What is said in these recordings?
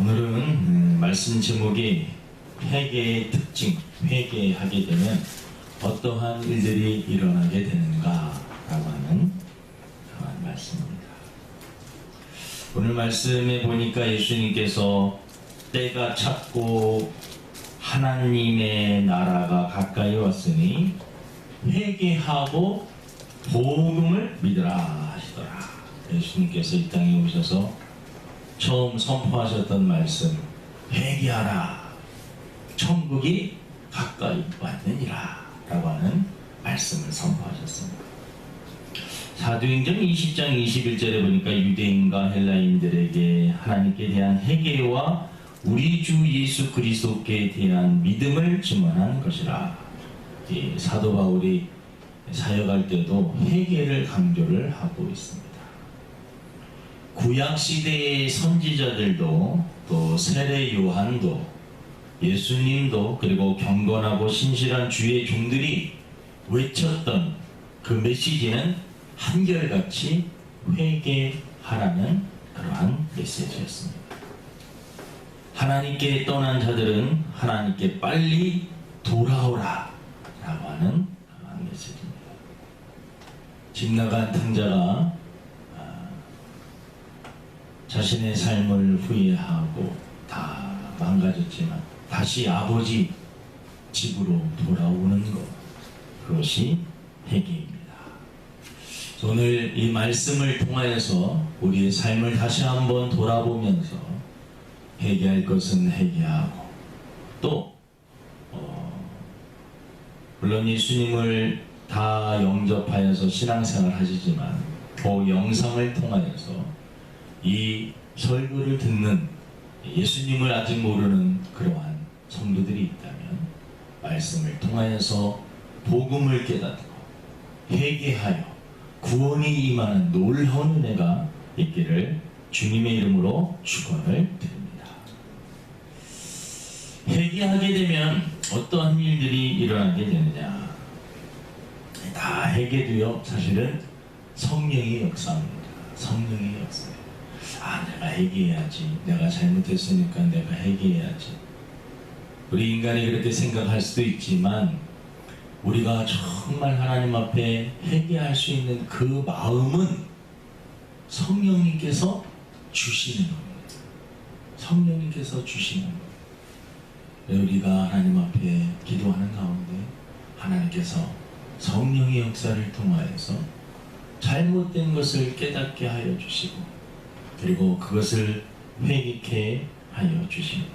오늘은 말씀 제목이 회개의 특징, 회개하게 되면 어떠한 일들이 일어나게 되는가 라고 하는 그런 말씀입니다. 오늘 말씀에 보니까 예수님께서 때가 찼고 하나님의 나라가 가까이 왔으니 회개하고 복음을 믿으라 하시더라. 예수님께서 이 땅에 오셔서 처음 선포하셨던 말씀, 회개하라, 천국이 가까이 왔느니라 라고 하는 말씀을 선포하셨습니다. 사도행전 20장 21절에 보니까 유대인과 헬라인들에게 하나님께 대한 회개와 우리 주 예수 그리스도께 대한 믿음을 증언한 것이라. 사도 바울이 사역할 때도 회개를 강조를 하고 있습니다. 구약시대의 선지자들도 또 세례 요한도 예수님도 그리고 경건하고 신실한 주의 종들이 외쳤던 그 메시지는 한결같이 회개하라는 그러한 메시지였습니다. 하나님께 떠난 자들은 하나님께 빨리 돌아오라 라고 하는 그러한 메시지입니다. 집 나간 탕자가 자신의 삶을 후회하고 다 망가졌지만 다시 아버지 집으로 돌아오는 것, 그것이 회개입니다. 오늘 이 말씀을 통하여서 우리의 삶을 다시 한번 돌아보면서 회개할 것은 회개하고 또 물론 예수님을 다 영접하여서 신앙생활 하시지만 그 영상을 통하여서 이 설교를 듣는 예수님을 아직 모르는 그러한 성도들이 있다면 말씀을 통하여서 복음을 깨닫고 회개하여 구원이 임하는 놀라운 은혜가 있기를 주님의 이름으로 축원을 드립니다. 회개하게 되면 어떠한 일들이 일어나게 되느냐? 다 회개도요, 사실은 성령의 역사입니다. 성령의 역사. 내가 회개해야지. 내가 잘못했으니까 내가 회개해야지. 우리 인간이 그렇게 생각할 수도 있지만 우리가 정말 하나님 앞에 회개할 수 있는 그 마음은 성령님께서 주시는 겁니다. 성령님께서 주시는 겁니다. 우리가 하나님 앞에 기도하는 가운데 하나님께서 성령의 역사를 통하여서 잘못된 것을 깨닫게 하여 주시고 그리고 그것을 회개케 하여 주십니다.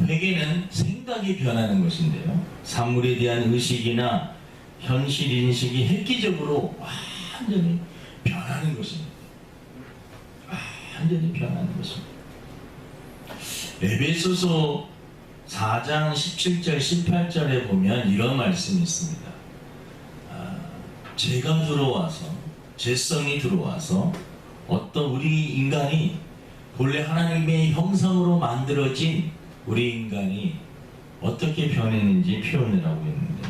회개는 생각이 변하는 것인데요, 사물에 대한 의식이나 현실 인식이 획기적으로 완전히 변하는 것입니다. 완전히 변하는 것입니다. 에베소서 4장 17절 18절에 보면 이런 말씀이 있습니다. 죄가 들어와서, 죄성이 들어와서 어떤 우리 인간이 본래 하나님의 형상으로 만들어진 우리 인간이 어떻게 변했는지 표현을 하고 있는데,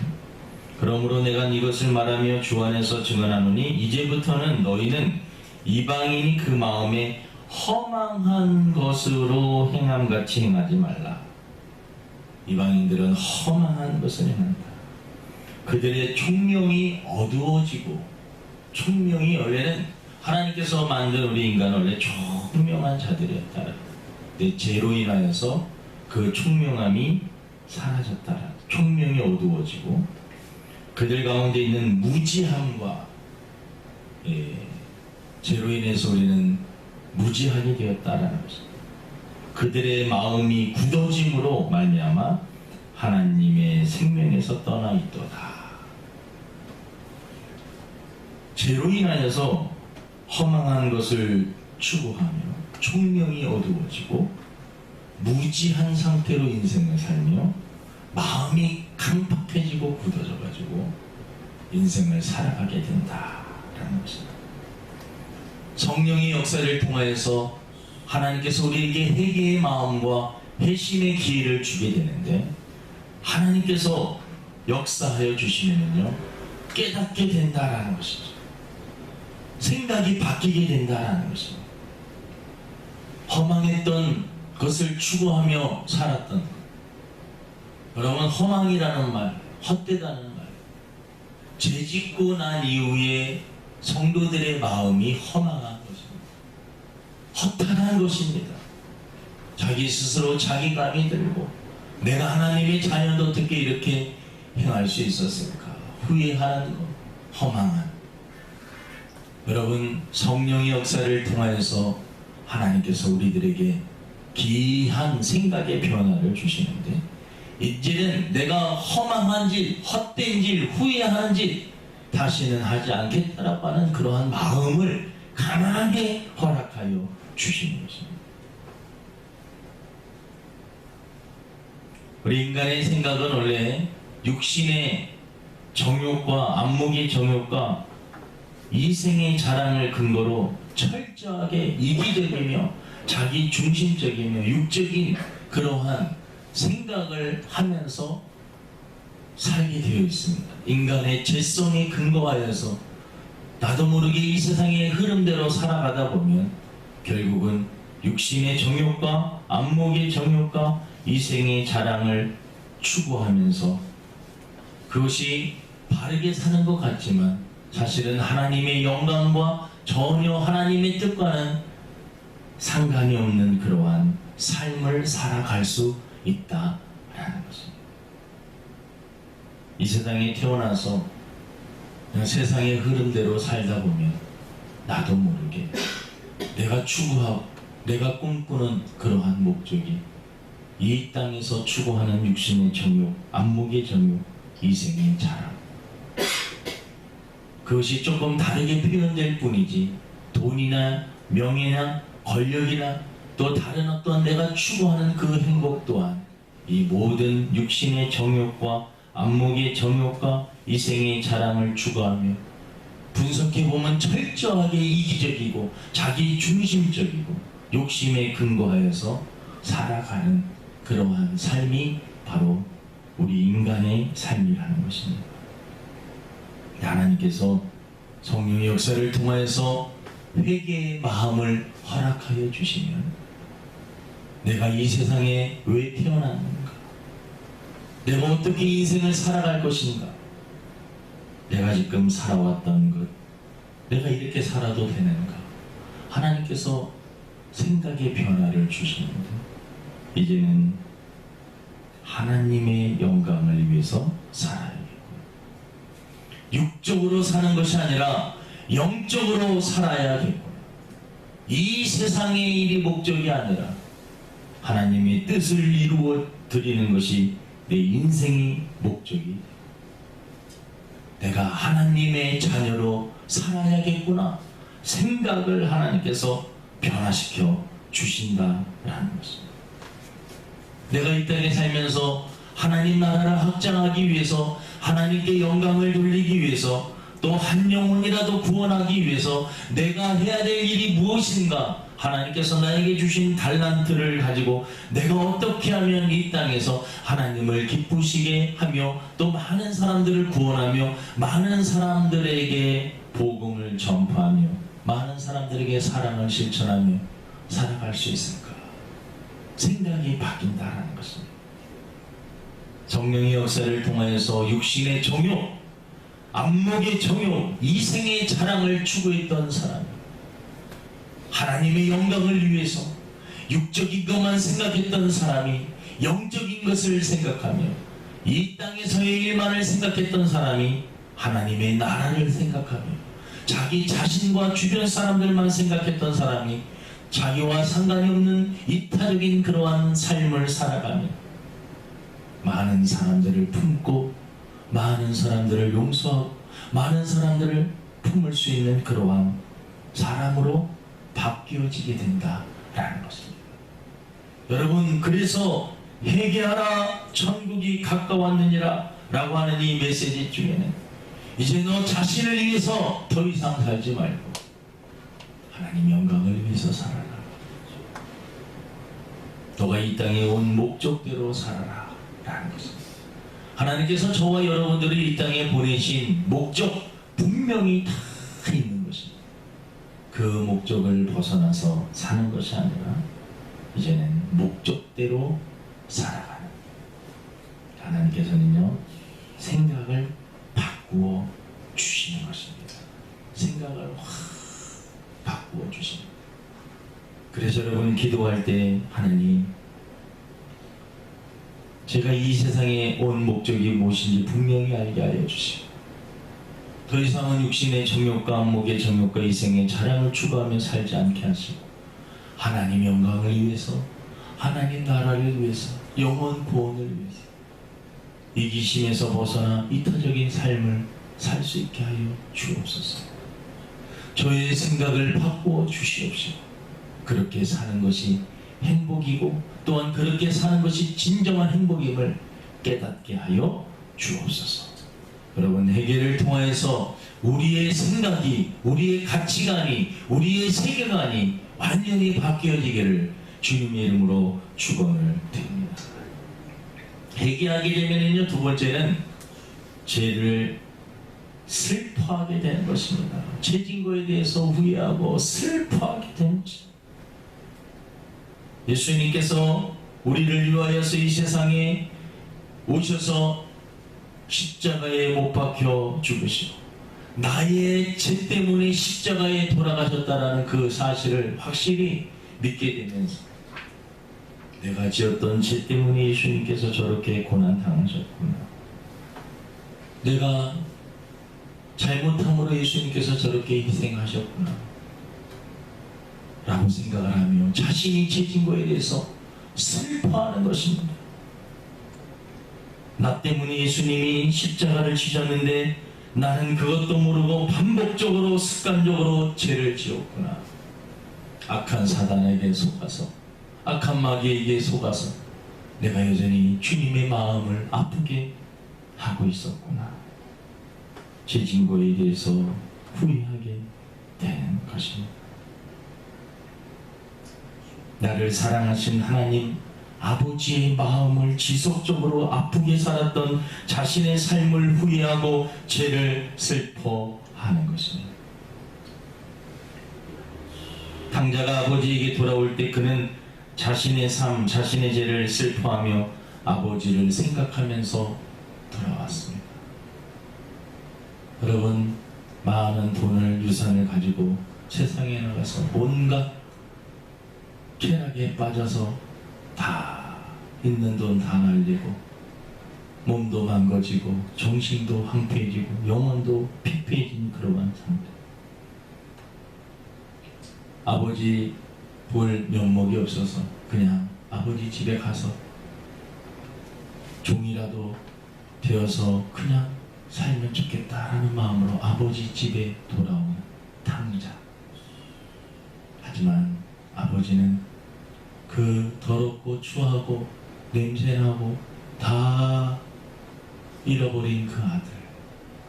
그러므로 내가 이것을 말하며 주 안에서 증언하노니 이제부터는 너희는 이방인이 그 마음에 허망한 것으로 행함같이 행하지 말라. 이방인들은 허망한 것을 행한다. 그들의 총명이 어두워지고, 총명이 원래는 하나님께서 만든 우리 인간은 원래 총명한 자들이었다. 근데 죄로 인하여서 그 총명함이 사라졌다. 총명이 어두워지고 그들 가운데 있는 무지함과 죄로 인해서 우리는 무지하게 되었다라는 것입니다. 그들의 마음이 굳어짐으로 말미암아 하나님의 생명에서 떠나 있도다. 죄로 인하여서 허망한 것을 추구하며 총명이 어두워지고 무지한 상태로 인생을 살며 마음이 강팍해지고 굳어져가지고 인생을 살아가게 된다라는 것입니다. 성령의 역사를 통하여서 하나님께서 우리에게 회개의 마음과 회심의 기회를 주게 되는데, 하나님께서 역사하여 주시면요 깨닫게 된다라는 것이죠. 생각이 바뀌게 된다는 것입니다. 허망했던 것을 추구하며 살았던 것. 여러분, 허망이라는 말, 헛되다는 말, 죄짓고 난 이후에 성도들의 마음이 허망한 것입니다. 허탄한 것입니다. 자기 스스로 자기감이 들고 내가 하나님의 자녀도 어떻게 이렇게 행할 수 있었을까 후회하는 것, 허망한. 여러분, 성령의 역사를 통하여서 하나님께서 우리들에게 귀한 생각의 변화를 주시는데, 이제는 내가 허망한 짓, 헛된 짓, 후회하는 짓 다시는 하지 않겠다라고 하는 그러한 마음을 강하게 허락하여 주시는 것입니다. 우리 인간의 생각은 원래 육신의 정욕과 안목의 정욕과 이생의 자랑을 근거로 철저하게 이기적이며 자기 중심적이며 육적인 그러한 생각을 하면서 살게 되어 있습니다. 인간의 죄성에 근거하여서 나도 모르게 이 세상의 흐름대로 살아가다 보면 결국은 육신의 정욕과 안목의 정욕과 이생의 자랑을 추구하면서 그것이 바르게 사는 것 같지만 사실은 하나님의 영광과 전혀 하나님의 뜻과는 상관이 없는 그러한 삶을 살아갈 수 있다라는 것입니다. 이 세상에 태어나서 그냥 세상의 흐름대로 살다 보면 나도 모르게 내가 추구하고 내가 꿈꾸는 그러한 목적이 이 땅에서 추구하는 육신의 정욕, 안목의 정욕, 이생의 자랑, 그것이 조금 다르게 표현될 뿐이지 돈이나 명예나 권력이나 또 다른 어떤 내가 추구하는 그 행복 또한 이 모든 육신의 정욕과 안목의 정욕과 이생의 자랑을 추구하며 분석해보면 철저하게 이기적이고 자기 중심적이고 욕심에 근거하여서 살아가는 그러한 삶이 바로 우리 인간의 삶이라는 것입니다. 하나님께서 성령의 역사를 통하여서 회개의 마음을 허락하여 주시면 내가 이 세상에 왜 태어났는가? 내가 어떻게 인생을 살아갈 것인가? 내가 지금 살아왔던 것, 내가 이렇게 살아도 되는가? 하나님께서 생각의 변화를 주시는데 이제는 하나님의 영광을 위해서 살아야겠고 육적으로 사는 것이 아니라 영적으로 살아야겠고 이 세상의 일이 목적이 아니라 하나님의 뜻을 이루어 드리는 것이 내 인생의 목적이 내가 하나님의 자녀로 살아야겠구나 생각을 하나님께서 변화시켜 주신다라는 것입니다. 내가 이 땅에 살면서 하나님 나라를 확장하기 위해서 하나님께 영광을 돌리기 위해서 또 한 영혼이라도 구원하기 위해서 내가 해야 될 일이 무엇인가 하나님께서 나에게 주신 달란트를 가지고 내가 어떻게 하면 이 땅에서 하나님을 기쁘시게 하며 또 많은 사람들을 구원하며 많은 사람들에게 복음을 전파하며 많은 사람들에게 사랑을 실천하며 살아갈 수 있을까? 생각이 바뀐다라는 것입니다. 성령의 역사를 통하여서 육신의 정욕, 안목의 정욕, 이생의 자랑을 추구했던 사람, 하나님의 영광을 위해서 육적인 것만 생각했던 사람이 영적인 것을 생각하며 이 땅에서의 일만을 생각했던 사람이 하나님의 나라를 생각하며 자기 자신과 주변 사람들만 생각했던 사람이 자기와 상관이 없는 이타적인 그러한 삶을 살아가며 많은 사람들을 품고 많은 사람들을 용서하고 많은 사람들을 품을 수 있는 그러한 사람으로 바뀌어지게 된다라는 것입니다. 여러분, 그래서 회개하라 천국이 가까웠느니라 라고 하는 이 메시지 중에는 이제 너 자신을 위해서 더 이상 살지 말고 하나님 영광을 위해서 살아라. 너가 이 땅에 온 목적대로 살아라 라는 것입니다. 하나님께서 저와 여러분들을 이 땅에 보내신 목적 분명히 다 있는 것입니다. 그 목적을 벗어나서 사는 것이 아니라 이제는 목적대로 살아가는, 하나님께서는요 생각을 바꾸어 주시는 것입니다. 생각을 확 바꾸어 주십니다. 그래서 여러분 기도할 때 하나님, 제가 이 세상에 온 목적이 무엇인지 분명히 알게 하여 주시고, 더 이상은 육신의 정욕과 안목의 정욕과 이생의 자랑을 추구하며 살지 않게 하시고, 하나님 영광을 위해서, 하나님 나라를 위해서, 영원 구원을 위해서 이기심에서 벗어나 이타적인 삶을 살 수 있게 하여 주옵소서. 저의 생각을 바꾸어 주시옵시고, 그렇게 사는 것이 행복이고 또한 그렇게 사는 것이 진정한 행복임을 깨닫게 하여 주옵소서. 여러분, 회개를 통하여서 우리의 생각이, 우리의 가치관이, 우리의 세계관이 완전히 바뀌어지기를 주님의 이름으로 축원을 드립니다. 회개하게 되면은요, 두 번째는 죄를 슬퍼하게 되는 것입니다. 죄진 거에 대해서 후회하고 슬퍼하게 되는 것입니다. 예수님께서 우리를 위하여서 이 세상에 오셔서 십자가에 못 박혀 죽으시고 나의 죄 때문에 십자가에 돌아가셨다라는 그 사실을 확실히 믿게 되면서, 내가 지었던 죄 때문에 예수님께서 저렇게 고난 당하셨구나, 내가 잘못함으로 예수님께서 저렇게 희생하셨구나 라고 생각을 하며 자신이 죄진 거에 대해서 슬퍼하는 것입니다. 나 때문에 예수님이 십자가를 지셨는데 나는 그것도 모르고 반복적으로 습관적으로 죄를 지었구나. 악한 사단에게 속아서, 악한 마귀에게 속아서 내가 여전히 주님의 마음을 아프게 하고 있었구나. 죄진 거에 대해서 후회하게 되는 것입니다. 나를 사랑하신 하나님 아버지의 마음을 지속적으로 아프게 살았던 자신의 삶을 후회하고 죄를 슬퍼하는 것입니다. 당자가 아버지에게 돌아올 때 그는 자신의 삶, 자신의 죄를 슬퍼하며 아버지를 생각하면서 돌아왔습니다. 여러분, 많은 돈을, 유산을 가지고 세상에 나가서 온갖 쾌락에 빠져서 다 있는 돈 다 날리고 몸도 망가지고 정신도 황폐해지고 영혼도 피폐해진 그러한 상태. 아버지 볼 면목이 없어서 그냥 아버지 집에 가서 종이라도 되어서 그냥 살면 좋겠다라는 마음으로 아버지 집에 돌아오는 탕자. 하지만 아버지는 그 더럽고 추하고 냄새나고 다 잃어버린 그 아들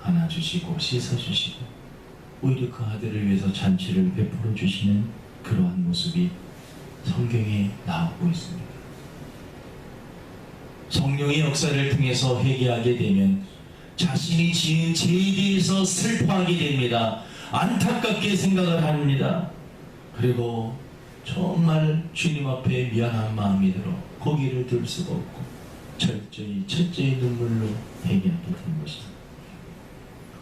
안아주시고 씻어주시고 오히려 그 아들을 위해서 잔치를 베풀어 주시는 그러한 모습이 성경에 나오고 있습니다. 성령의 역사를 통해서 회개하게 되면 자신이 지은 죄에 대해서 슬퍼하게 됩니다. 안타깝게 생각을 합니다. 그리고 정말 주님 앞에 미안한 마음이 들어 고개를 들 수가 없고 철저히 눈물로 회개하게 된 것입니다.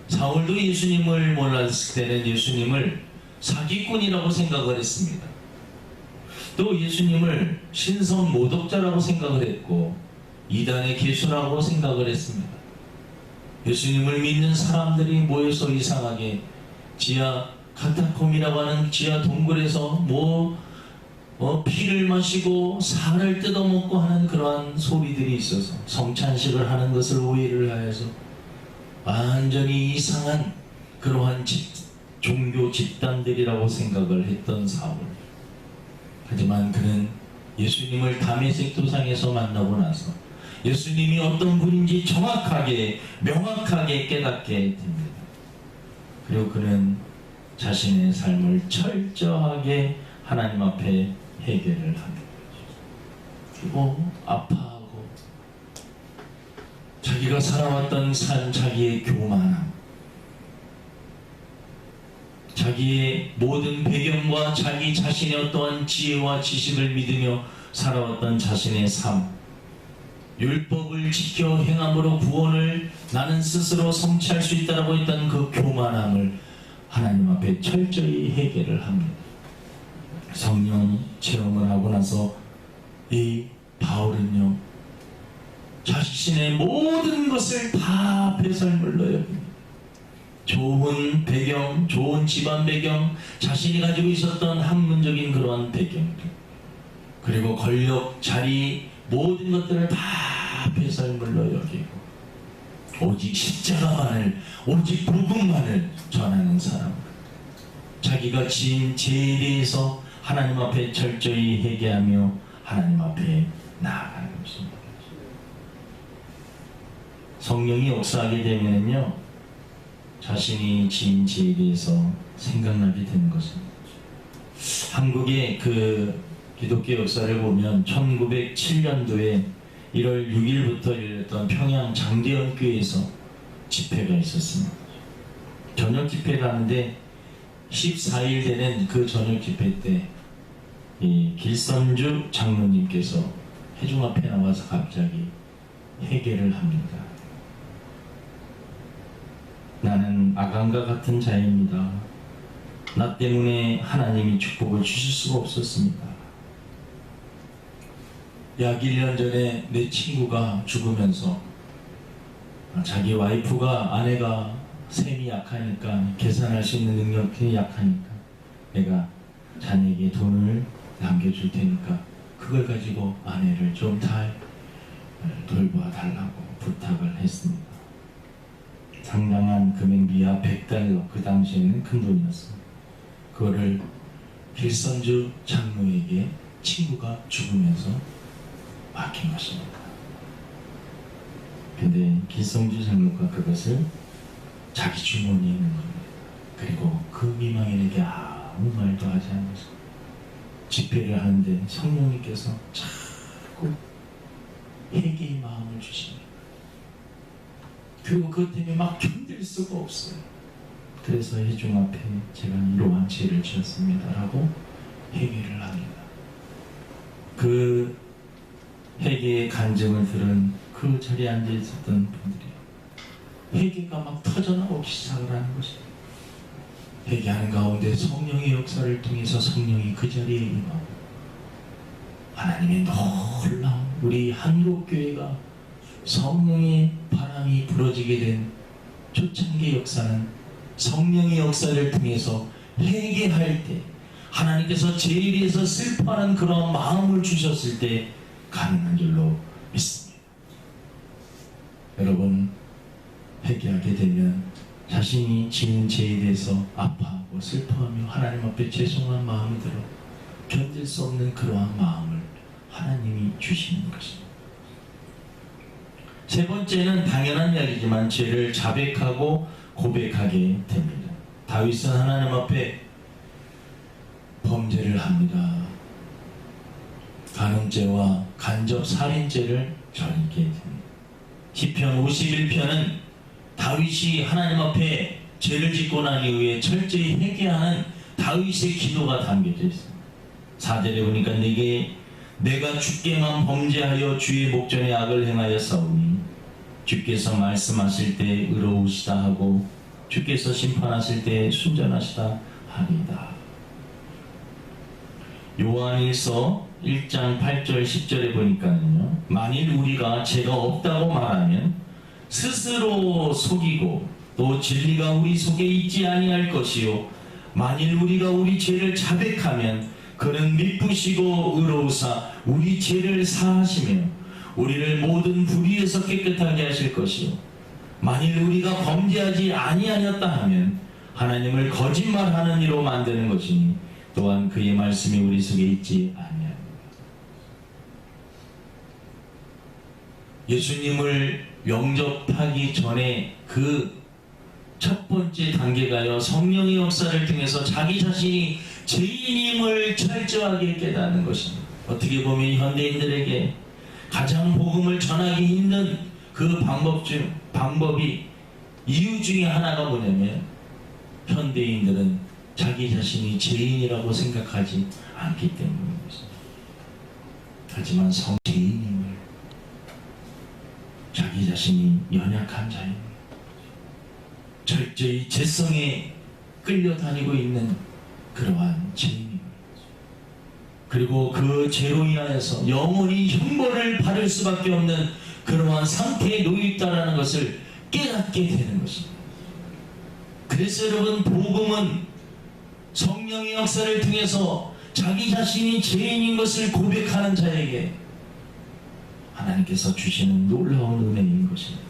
사울도 예수님을 몰랐을 때는 예수님을 사기꾼이라고 생각을 했습니다. 또 예수님을 신성 모독자라고 생각을 했고 이단의 개수라고 생각을 했습니다. 예수님을 믿는 사람들이 모여서 이상하게 지하 카타콤이라고 하는 지하 동굴에서 피를 마시고 살을 뜯어먹고 하는 그러한 소리들이 있어서 성찬식을 하는 것을 오해를 하여서 완전히 이상한 그러한 종교 집단들이라고 생각을 했던 사울. 하지만 그는 예수님을 다메섹 도상에서 만나고 나서 예수님이 어떤 분인지 정확하게 명확하게 깨닫게 됩니다. 그리고 그는 자신의 삶을 철저하게 하나님 앞에 해결을 합니다. 그리고 아파하고 자기가 살아왔던 삶, 자기의 교만함, 자기의 모든 배경과 자기 자신의 어떠한 지혜와 지식을 믿으며 살아왔던 자신의 삶, 율법을 지켜 행함으로 구원을 나는 스스로 성취할 수 있다라고 했던 그 교만함을 하나님 앞에 철저히 해결을 합니다. 성령 체험을 하고 나서 이 바울은요, 자신의 모든 것을 다 배설물로 여깁니다. 좋은 배경, 좋은 집안 배경, 자신이 가지고 있었던 학문적인 그러한 배경들, 그리고 권력, 자리, 모든 것들을 다 배설물로 여기고 오직 십자가만을, 오직 복음만을 전하는 사람, 자기가 지은 죄에 대해서 하나님 앞에 철저히 회개하며 하나님 앞에 나아가는 것입니다. 성령이 역사하게 되면요, 자신이 지은 죄에 대해서 생각나게 되는 것입니다. 한국의 그 기독교 역사를 보면 1907년도에 1월 6일부터 열렸던 평양 장대현 교회에서 집회가 있었습니다. 저녁 집회를 하는데 14일 되는 그 저녁 집회 때 이 길선주 장로님께서 회중 앞에 나와서 갑자기 회개를 합니다. 나는 아간과 같은 자입니다. 나 때문에 하나님이 축복을 주실 수가 없었습니다. 약 1년 전에 내 친구가 죽으면서 자기 와이프가, 아내가 셈이 약하니까, 계산할 수 있는 능력이 약하니까 내가 자네에게 돈을 남겨줄 테니까 그걸 가지고 아내를 좀 잘 돌봐 달라고 부탁을 했습니다. 상당한 금액비야 $100, 그 당시에는 큰 돈이었습니다. 그거를 길선주 장로에게 친구가 죽으면서 맡긴 것입니다. 근데 길선주 장로가 그것을 자기 주머니에 넣는 겁니다. 그리고 그 미망인에게 아무 말도 하지 않으면서 집회를 하는데 성령님께서 자꾸 회개의 마음을 주십니다. 그리고 그것 때문에 막 견딜 수가 없어요. 그래서 회중 앞에 제가 이러한 죄를 지었습니다 라고 회개를 합니다. 그 회개의 간증을 들은 그 자리에 앉아 있었던 분들이 회개가 막 터져나오기 시작을 하는 것입니다. 회개하는 가운데 성령의 역사를 통해서 성령이 그 자리에 임하고 하나님의 놀라운, 우리 한국교회가 성령의 바람이 불어지게 된 초창기 역사는 성령의 역사를 통해서 회개할 때, 하나님께서 죄에 대해서 슬퍼하는 그런 마음을 주셨을 때 가능한 줄로 믿습니다. 여러분, 회개하게 되면 자신이 지은 죄에 대해서 아파하고 슬퍼하며 하나님 앞에 죄송한 마음이 들어 견딜 수 없는 그러한 마음을 하나님이 주시는 것입니다. 세 번째는 당연한 이야기지만 죄를 자백하고 고백하게 됩니다. 다윗은 하나님 앞에 범죄를 합니다. 간음죄와 간접 살인죄를 저지르게 됩니다. 시편 51편은 다윗이 하나님 앞에 죄를 짓고 난 이후에 철저히 회개하는 다윗의 기도가 담겨져 있습니다. 4절에 보니까 내가 주께만 범죄하여 주의 목전에 악을 행하여 싸우니 주께서 말씀하실 때 의로우시다 하고 주께서 심판하실 때 순전하시다 하리이다. 요한일서 1장 8절 10절에 보니까요, 만일 우리가 죄가 없다고 말하면 스스로 속이고 또 진리가 우리 속에 있지 아니할 것이요, 만일 우리가 우리 죄를 자백하면 그는 미쁘시고 의로우사 우리 죄를 사하시며 우리를 모든 불의에서 깨끗하게 하실 것이요, 만일 우리가 범죄하지 아니하였다 하면 하나님을 거짓말하는 이로 만드는 것이니 또한 그의 말씀이 우리 속에 있지 아니하니라. 예수님을 영접하기 전에 그 첫 번째 단계가요, 성령의 역사를 통해서 자기 자신이 죄인임을 철저하게 깨닫는 것입니다. 어떻게 보면 현대인들에게 가장 복음을 전하기 힘든 그 방법이 이유 중에 하나가 뭐냐면 현대인들은 자기 자신이 죄인이라고 생각하지 않기 때문입니다. 하지만 죄인임을, 자기 자신이 연약한 자입니다. 철저히 죄성에 끌려다니고 있는 그러한 죄인입니다. 그리고 그 죄로 인하여서 영원히 형벌을 받을 수밖에 없는 그러한 상태에 놓여 있다는 것을 깨닫게 되는 것입니다. 그래서 여러분, 복음은 성령의 역사를 통해서 자기 자신이 죄인인 것을 고백하는 자에게 하나님께서 주시는 놀라운 은혜인 것입니다.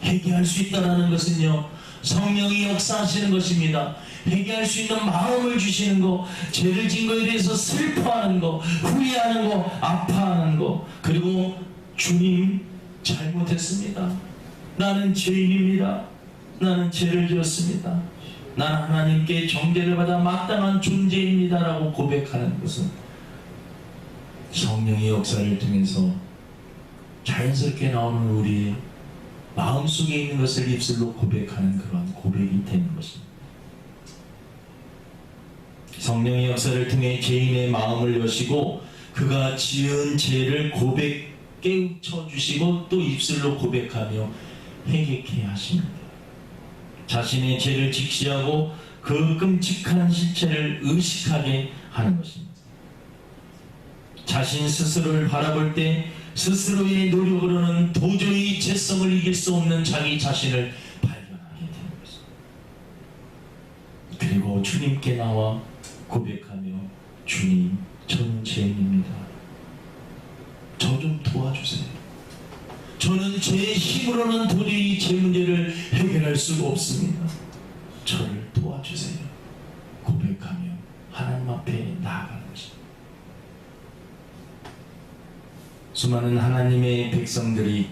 회개할 수 있다는 것은요, 성령이 역사하시는 것입니다. 회개할 수 있는 마음을 주시는 것, 죄를 진 것에 대해서 슬퍼하는 것, 후회하는 것, 아파하는 것, 그리고 주님, 잘못했습니다. 나는 죄인입니다. 나는 죄를 지었습니다. 나는 하나님께 정죄를 받아 마땅한 존재입니다 라고 고백하는 것은 성령의 역사를 통해서 자연스럽게 나오는 우리의 마음속에 있는 것을 입술로 고백하는 그러한 고백이 되는 것입니다. 성령의 역사를 통해 죄인의 마음을 여시고 그가 지은 죄를 깨우쳐 주시고 또 입술로 고백하며 회개케 하십니다. 자신의 죄를 직시하고 그 끔찍한 실체를 의식하게 하는 것입니다. 자신 스스로를 바라볼 때 스스로의 노력으로는 도저히 죄성을 이길 수 없는 자기 자신을 발견하게 되는 것입니다. 그리고 주님께 나와 고백하며, 주님, 저는 죄인입니다. 저 좀 도와주세요. 저는 제 힘으로는 도저히 제 문제를 해결할 수가 없습니다. 저를 도와주세요. 고백하며 하나님 앞에 나아가는 것입니다. 수많은 하나님의 백성들이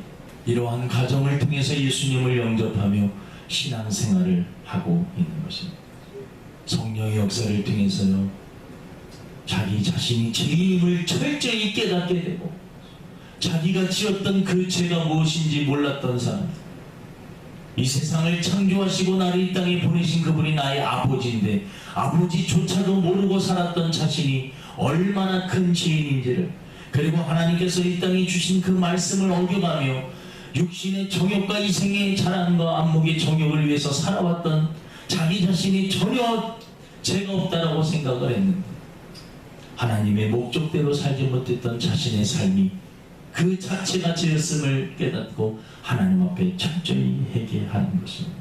이러한 과정을 통해서 예수님을 영접하며 신앙생활을 하고 있는 것입니다. 성령의 역사를 통해서요, 자기 자신이 죄인임을 철저히 깨닫게 되고 자기가 지었던 그 죄가 무엇인지 몰랐던 사람, 이 세상을 창조하시고 나를 이 땅에 보내신 그분이 나의 아버지인데 아버지조차도 모르고 살았던 자신이 얼마나 큰 죄인인지를, 그리고 하나님께서 이 땅에 주신 그 말씀을 어겨가며 육신의 정욕과 이생의 자랑과 안목의 정욕을 위해서 살아왔던 자기 자신이 전혀 죄가 없다라고 생각을 했는데 하나님의 목적대로 살지 못했던 자신의 삶이 그 자체가 죄였음을 깨닫고 하나님 앞에 철저히 회개하는 것입니다.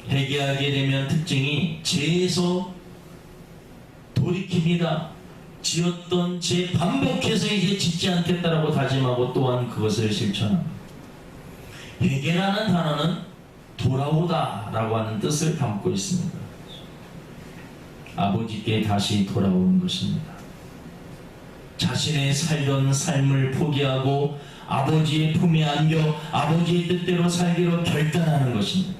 회개하게 되면 특징이 죄에서 돌이킵니다. 지었던 죄 반복해서 이제 짓지 않겠다라고 다짐하고 또한 그것을 실천합니다. 회개라는 단어는 돌아오다 라고 하는 뜻을 담고 있습니다. 아버지께 다시 돌아오는 것입니다. 자신의 살던 삶을 포기하고 아버지의 품에 안겨 아버지의 뜻대로 살기로 결단하는 것입니다.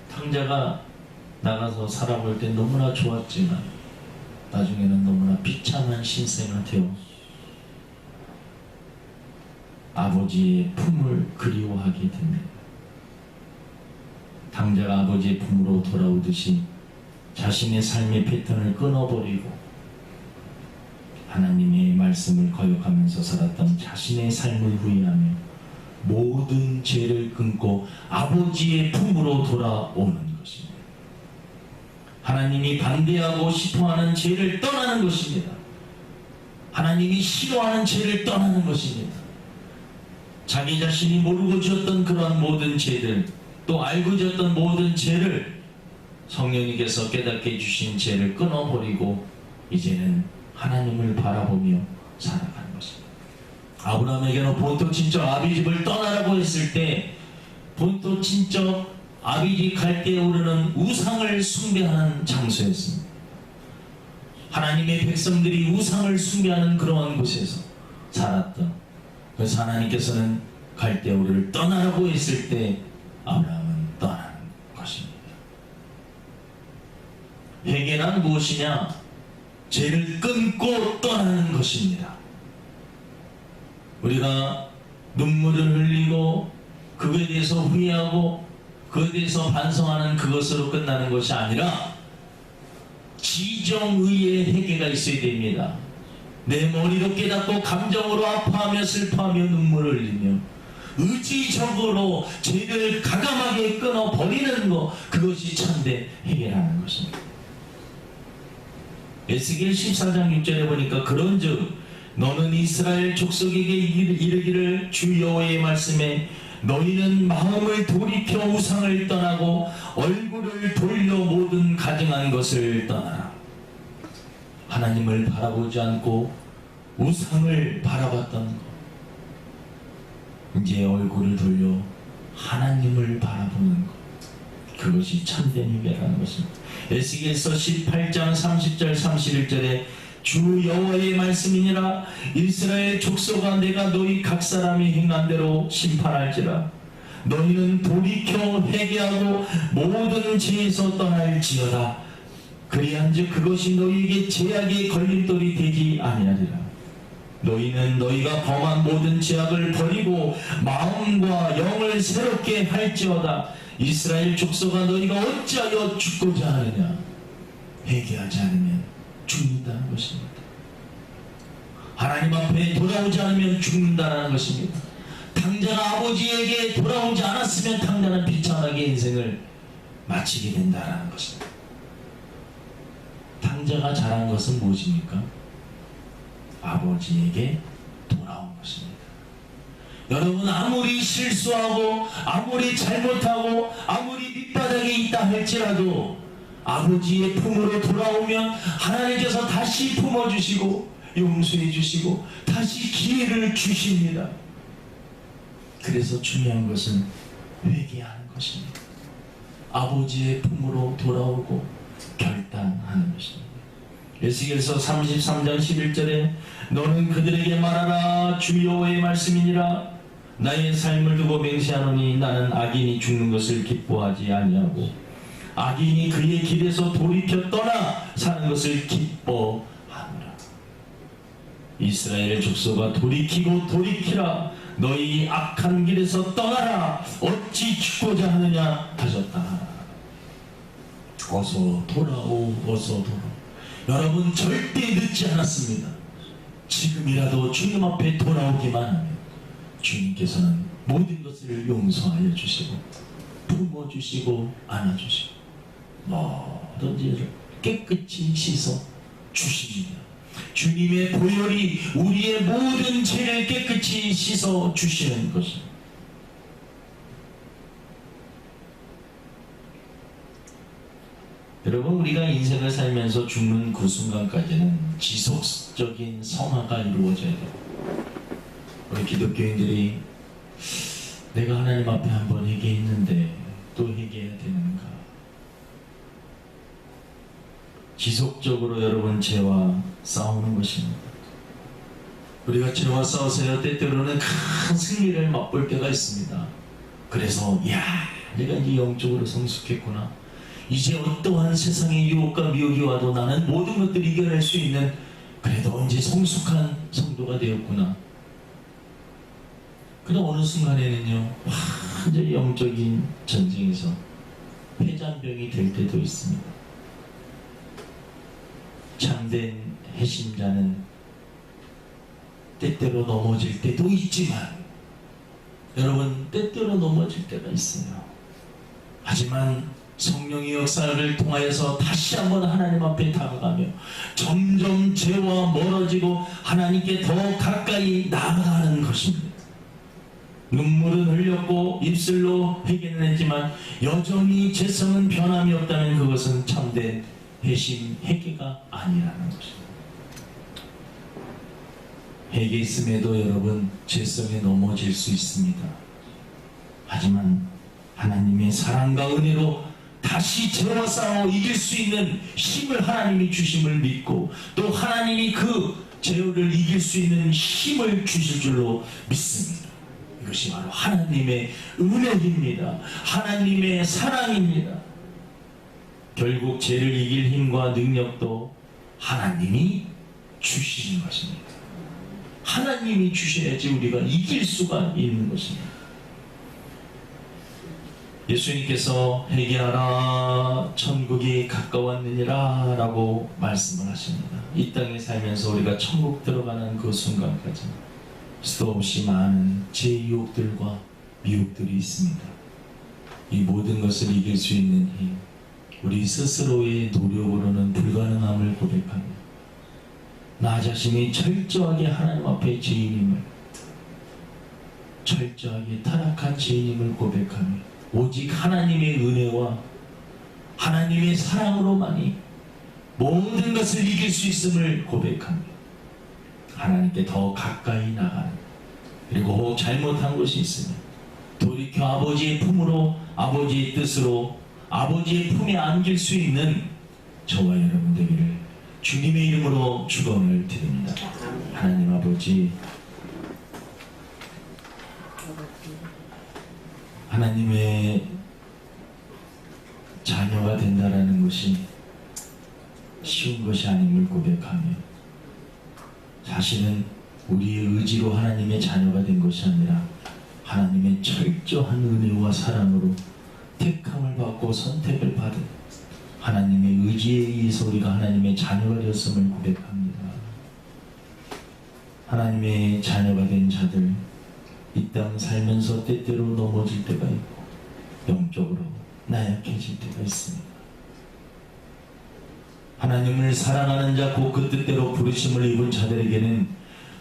탕자가 나가서 살아볼 때 너무나 좋았지만 나중에는 너무나 비참한 신세가 되어 아버지의 품을 그리워하게 됩니다. 탕자가 아버지의 품으로 돌아오듯이 자신의 삶의 패턴을 끊어버리고 하나님의 말씀을 거역하면서 살았던 자신의 삶을 후회하며 모든 죄를 끊고 아버지의 품으로 돌아오는 것입니다. 하나님이 반대하고 싶어하는 죄를 떠나는 것입니다. 하나님이 싫어하는 죄를 떠나는 것입니다. 자기 자신이 모르고 지었던 그러한 모든 죄들, 또 알고 지었던 모든 죄를 성령님께서 깨닫게 해주신 죄를 끊어버리고 이제는 하나님을 바라보며 살아가는 것입니다. 아브라함에게는 본토 친척 아비집을 떠나라고 했을 때 본토 친척 아비집 갈대에 오르는 우상을 숭배하는 장소였습니다. 하나님의 백성들이 우상을 숭배하는 그러한 곳에서 살았던, 그래서 하나님께서는 갈대우를 떠나라고 했을 때 아브라함은 떠나는 것입니다. 회개란 무엇이냐? 죄를 끊고 떠나는 것입니다. 우리가 눈물을 흘리고 그거에 대해서 후회하고 그거에 대해서 반성하는 그것으로 끝나는 것이 아니라 지정의의 회개가 있어야 됩니다. 내 머리로 깨닫고 감정으로 아파하며 슬퍼하며 눈물을 흘리며 의지적으로 죄를 가감하게 끊어버리는 것, 그것이 참된 회개라는 것입니다. 에스겔 14장 6절에 보니까 그런즉 너는 이스라엘 족속에게 이르기를 주 여호와의 말씀에 너희는 마음을 돌이켜 우상을 떠나고 얼굴을 돌려 모든 가증한 것을 떠나라. 하나님을 바라보지 않고 우상을 바라봤던 것, 이제 얼굴을 돌려 하나님을 바라보는 것, 그것이 참된 회개라는 것입니다. 에스겔서 18장 30절 31절에 주 여호와의 말씀이니라. 이스라엘 족속아, 내가 너희 각 사람이 행한 대로 심판할지라. 너희는 돌이켜 회개하고 모든 죄에서 떠날지어다. 그리한즉 그것이 너희에게 죄악의 걸림돌이 되지 아니하리라. 너희는 너희가 범한 모든 죄악을 버리고 마음과 영을 새롭게 할지어다. 이스라엘 족속아, 너희가 어찌하여 죽고자 하느냐. 회개하지 않으면 죽는다는 것입니다. 하나님 앞에 돌아오지 않으면 죽는다는 것입니다. 당자가 아버지에게 돌아오지 않았으면 당자는 비참하게 인생을 마치게 된다는 것입니다. 당자가 잘한 것은 무엇입니까? 아버지에게 돌아온 것입니다. 여러분, 아무리 실수하고 아무리 잘못하고 아무리 밑바닥에 있다 할지라도 아버지의 품으로 돌아오면 하나님께서 다시 품어주시고 용서해 주시고 다시 기회를 주십니다. 그래서 중요한 것은 회개하는 것입니다. 아버지의 품으로 돌아오고 결단하는 것입니다. 에스겔서 33장 11절에 너는 그들에게 말하라. 주 여호와의 말씀이니라. 나의 삶을 두고 맹세하노니 나는 악인이 죽는 것을 기뻐하지 아니하고 악인이 그의 길에서 돌이켜 떠나 사는 것을 기뻐하노라. 이스라엘 족속아, 돌이키고 돌이키라. 너희 악한 길에서 떠나라. 어찌 죽고자 하느냐 하셨다. 어서 돌아오, 어서 돌아오. 여러분, 절대 늦지 않았습니다. 지금이라도 주님 앞에 돌아오기만 하면 주님께서는 모든 것을 용서하여 주시고 품어주시고 안아주시고 모든 죄를 깨끗이 씻어 주십니다. 주님의 보혈이 우리의 모든 죄를 깨끗이 씻어 주시는 것입니다. 여러분, 우리가 인생을 살면서 죽는 그 순간까지는 지속적인 성화가 이루어져야 돼요. 우리 기독교인들이 내가 하나님 앞에 한번 회개했는데 또 회개해야 되는가? 지속적으로 여러분 죄와 싸우는 것입니다. 우리가 죄와 싸워서요, 때때로는 큰 승리를 맛볼 때가 있습니다. 그래서 내가 이제 영적으로 성숙했구나. 이제 어떠한 세상의 유혹과 미혹이 와도 나는 모든 것들을 이겨낼 수 있는, 그래도 이제 성숙한 성도가 되었구나. 그러나 어느 순간에는요, 완전히 영적인 전쟁에서 패잔병이 될 때도 있습니다. 참된 회심자는 때때로 넘어질 때도 있지만, 여러분, 때때로 넘어질 때가 있어요. 하지만 성령의 역사를 통하여서 다시 한번 하나님 앞에 다가가며 점점 죄와 멀어지고 하나님께 더 가까이 나아가는 것입니다. 눈물은 흘렸고 입술로 회개는 했지만 여전히 죄성은 변함이 없다면 그것은 참된 회심, 회개가 아니라는 것입니다. 회개했음에도 여러분, 죄성에 넘어질 수 있습니다. 하지만 하나님의 사랑과 은혜로 다시 죄와 싸워 이길 수 있는 힘을 하나님이 주심을 믿고, 또 하나님이 그 죄를 이길 수 있는 힘을 주실 줄로 믿습니다. 이것이 바로 하나님의 은혜입니다. 하나님의 사랑입니다. 결국 죄를 이길 힘과 능력도 하나님이 주시는 것입니다. 하나님이 주셔야지 우리가 이길 수가 있는 것입니다. 예수님께서 회개하라 천국이 가까웠느니라 라고 말씀을 하십니다. 이 땅에 살면서 우리가 천국 들어가는 그 순간까지 수도 없이 많은 제 유혹들과 미혹들이 있습니다. 이 모든 것을 이길 수 있는 힘, 우리 스스로의 노력으로는 불가능함을 고백하며 나 자신이 철저하게 하나님 앞에 죄인임을, 철저하게 타락한 죄인임을 고백하며 오직 하나님의 은혜와 하나님의 사랑으로만이 모든 것을 이길 수 있음을 고백하며 하나님께 더 가까이 나가는, 그리고 잘못한 것이 있으면 돌이켜 아버지의 품으로, 아버지의 뜻으로, 아버지의 품에 안길 수 있는 저와 여러분 되기를 주님의 이름으로 축원을 드립니다. 하나님 아버지, 하나님의 자녀가 된다라는 것이 쉬운 것이 아님을 고백하며 사실은 우리의 의지로 하나님의 자녀가 된 것이 아니라 하나님의 철저한 은혜와 사랑으로 택함을 받고 선택을 받은 하나님의 의지에 의해서 우리가 하나님의 자녀가 되었음을 고백합니다. 하나님의 자녀가 된 자들, 이 땅 살면서 때때로 넘어질 때가 있고 영적으로 나약해질 때가 있습니다. 하나님을 사랑하는 자, 곧 그 뜻대로 부르심을 입은 자들에게는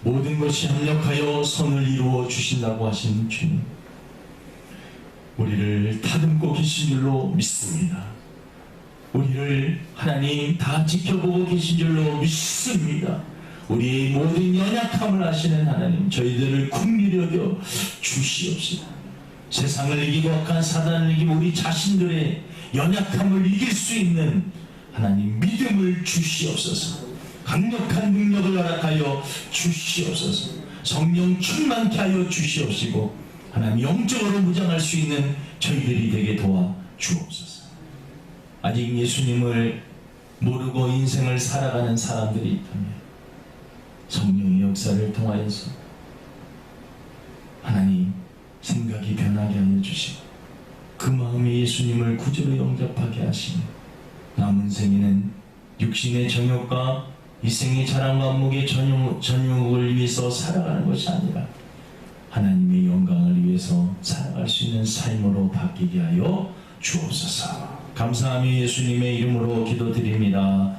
모든 것이 합력하여 선을 이루어 주신다고 하신 주님, 우리를 다듬고 계신 줄로 믿습니다. 우리를 하나님 다 지켜보고 계신 줄로 믿습니다. 우리의 모든 연약함을 아시는 하나님, 저희들을 긍휼히 여겨 주시옵시다. 세상을 이기고 악한 사단을 이기고 우리 자신들의 연약함을 이길 수 있는 하나님 믿음을 주시옵소서. 강력한 능력을 허락하여 주시옵소서. 성령 충만케 하여 주시옵시고 하나님 영적으로 무장할 수 있는 저희들이 되게 도와 주옵소서. 아직 예수님을 모르고 인생을 살아가는 사람들이 있다면 성령의 역사를 통하여서 하나님 생각이 변하게 하여 주시고 그 마음에 예수님을 구주로 영접하게 하시며 남은 생에는 육신의 정욕과 이생의 자랑과 안목의 전욕을 위해서 살아가는 것이 아니라 하나님의 영광을 위해서 살아갈 수 있는 삶으로 바뀌게 하여 주옵소서. 감사하며 예수님의 이름으로 기도드립니다.